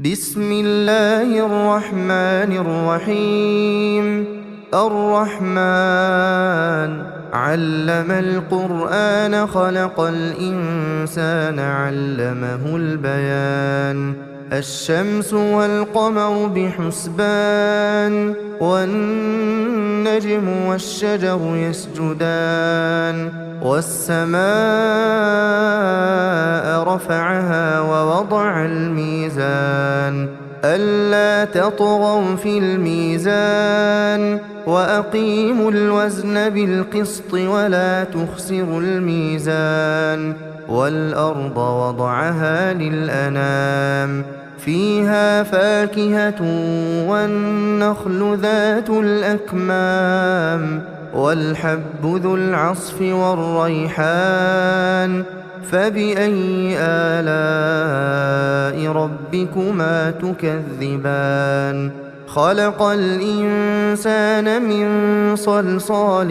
بسم الله الرحمن الرحيم. الرحمن علم القرآن خلق الإنسان علمه البيان. الشمس والقمر بحسبان والنجم والشجر يسجدان والسماء رفعها ووضع الميزان ألا تطغوا في الميزان وأقيموا الوزن بالقسط ولا تخسروا الميزان والأرض وضعها للأنام فيها فاكهة والنخل ذات الأكمام والحب ذو العصف والريحان فبأي آلاء ربكما تكذبان خلق الإنسان من صلصال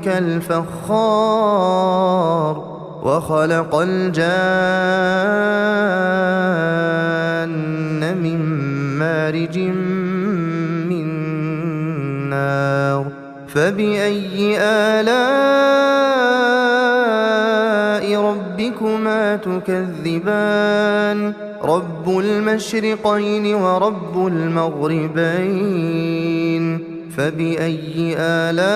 كالفخار وخلق الجان من مارج من نار فبأي آلاء ربكما تكذبان رب المشرقين ورب المغربين فبأي آلاء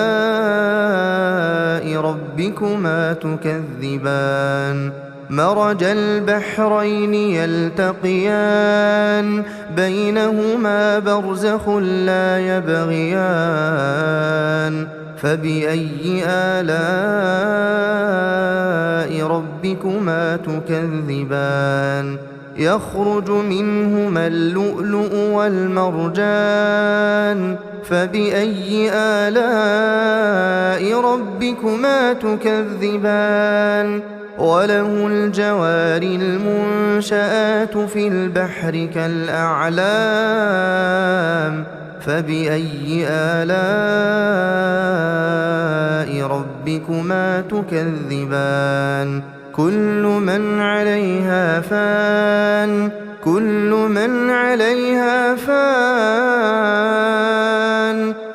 ربكما تكذبان مرج البحرين يلتقيان بينهما برزخ لا يبغيان فبأي آلاء ربكما تكذبان يخرج منهما اللؤلؤ والمرجان فبأي آلاء ربكما تكذبان وله الجوار المنشآت في البحر كالأعلام فبأي آلاء ربكما تكذبان كل من عليها فان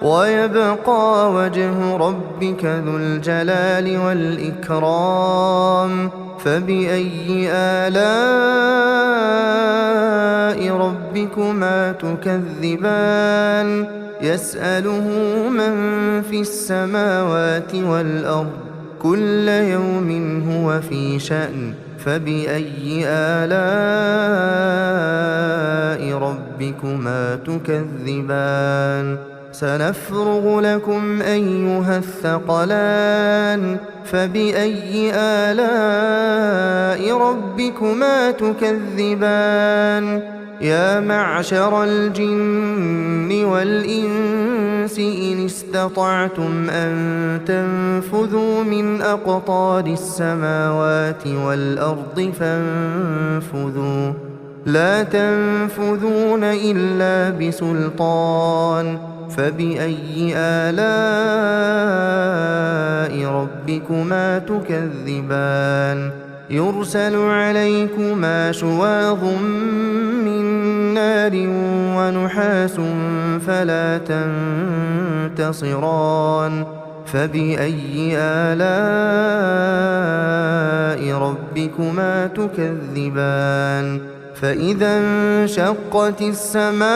ويبقى وجه ربك ذو الجلال والإكرام فبأي آلاء ربكما تكذبان يسأله من في السماوات والأرض كل يوم هو في شأن فبأي آلاء ربكما تكذبان سنفرغ لكم أيها الثقلان فبأي آلاء ربكما تكذبان يا معشر الجن والإنس إن استطعتم أن تنفذوا من أقطار السماوات والأرض فانفذوا لا تنفذون إلا بسلطان فبأي آلاء ربكما تكذبان يرسل عليكما شواظ من نار ونحاس فلا تنتصران فبأي آلاء ربكما تكذبان فإذا انشقت السماء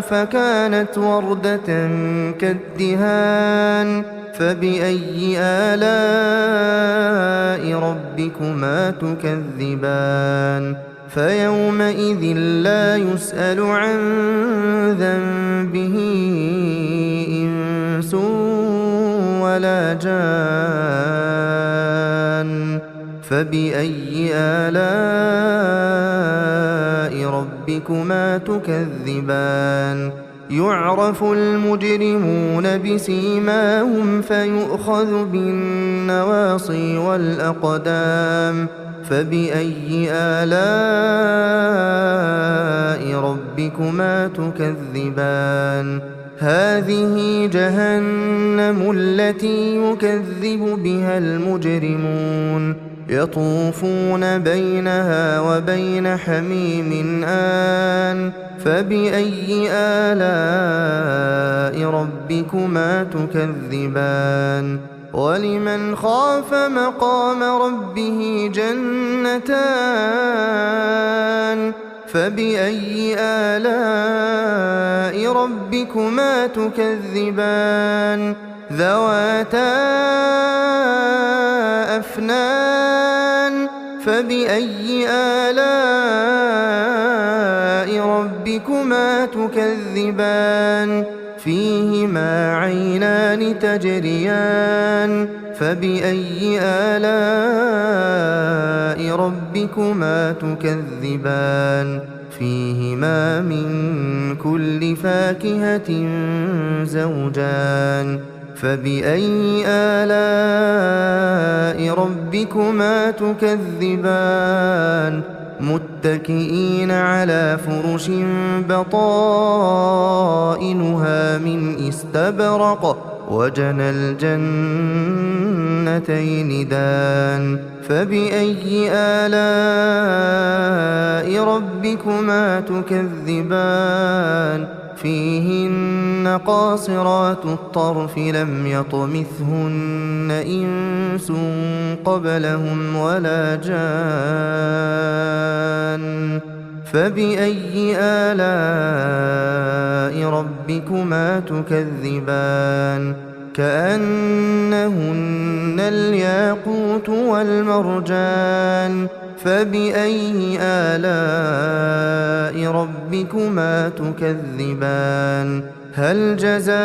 فكانت وردة كالدهان فبأي آلاء ربكما تكذبان فيومئذ لا يسأل عن ذنبه إنس ولا جان فبأي آلاء ربكما تكذبان يعرف المجرمون بسيماهم فيؤخذ بالنواصي والأقدام فبأي آلاء ربكما تكذبان هذه جهنم التي يكذب بها المجرمون يطوفون بينها وبين حميم آن فبأي آلاء ربكما تكذبان ولمن خاف مقام ربه جنتان فبأي آلاء ربكما تكذبان ذواتا أفنان فبأي آلاء ربكما تكذبان فيهما عينان تجريان فبأي آلاء ربكما تكذبان فيهما من كل فاكهة زوجان فبأي آلاء ربكما تكذبان متكئين على فرش بطائنها من استبرق وجنى الجنتين دان فبأي آلاء ربكما تكذبان فيهن قاصرات الطرف لم يطمثهن إنس قبلهم ولا جان فبأي آلاء ربكما تكذبان كأنهن الياقوت والمرجان فبأي آلاء ربكما تكذبان هل جزاء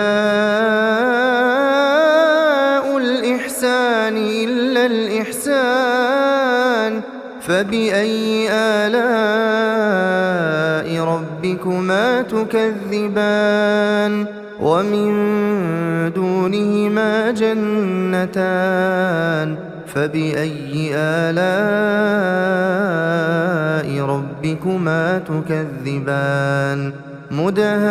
الإحسان إلا الإحسان فبأي آلاء ربكما تكذبان ومن دونهما جنتان فبأي آلاء ربكما تكذبان مدهامتان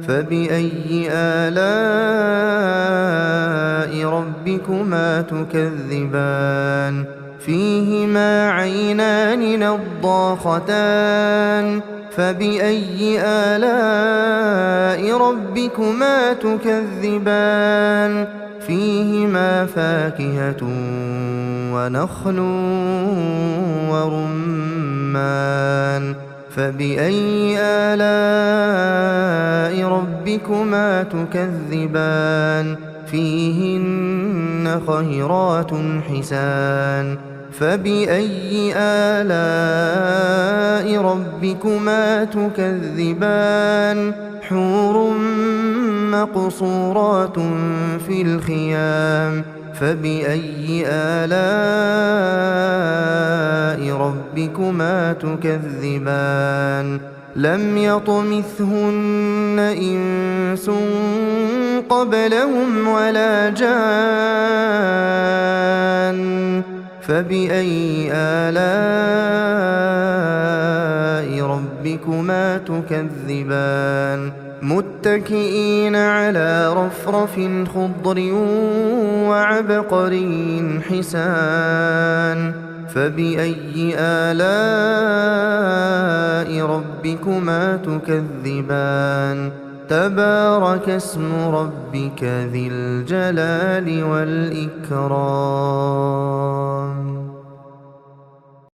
فبأي آلاء ربكما تكذبان فيهما عينان نضاختان فبأي آلاء ربكما تكذبان فيهما فاكهة ونخل ورمان فبأي آلاء ربكما تكذبان فيهن خيرات حسان فبأي آلاء ربكما تكذبان حور مقصورات في الخيام فبأي آلاء ربكما تكذبان لم يطمثهن إنس قبلهم ولا جان فبأي آلاء ربكما تكذبان متكئين على رفرف خضر وعبقري حسان فبأي آلاء ربكما تكذبان تبارك اسم ربك ذي الجلال والإكرام